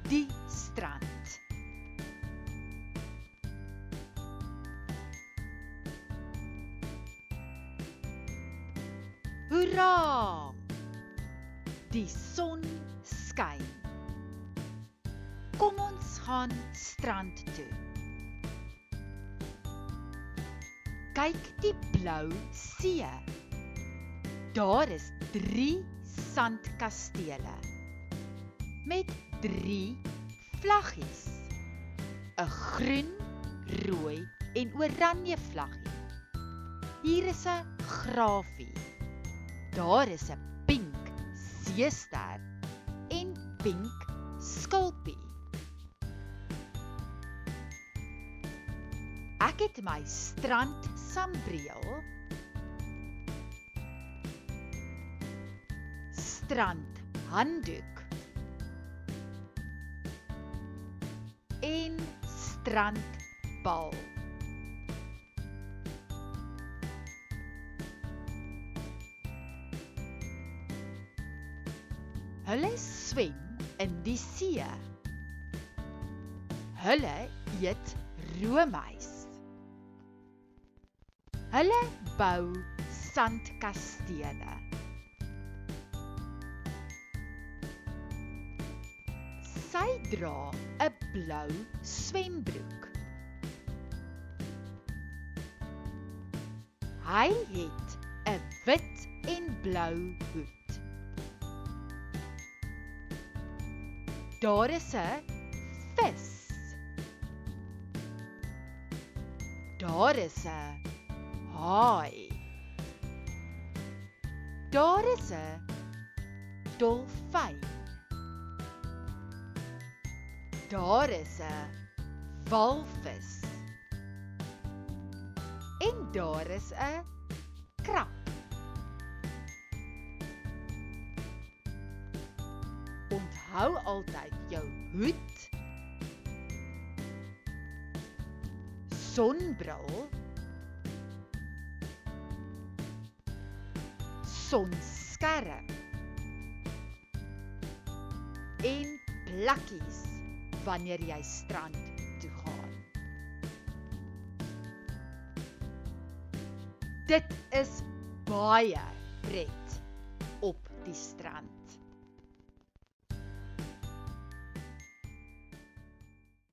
die strand. Hoera! Die son skyn. Kom ons gaan strand toe. Kyk die blou see. Daar is 3 sandkastele met 3 vlaggies. 'n groen, rooi en oranje vlaggie. Hier is 'n grafie. Daar is 'n pink seester en pink skulpie. Ek het my strand sambreel, strand handdoek en strandbal. Hulle swem in die see. Hulle eet roomys. Hulle bou sandkastele. Sy dra 'n blou swembroek. Hy het 'n wit en blou hoed. Daar is 'n vis. Daar is 'n haai. Daar is 'n dolfyn. Daar is 'n walvis. En daar is 'n krab. Onthou altyd jou hoed, sonbril, sonskerm en plakkies wanneer jy strand toe gaan. Dit is baie pret op die strand.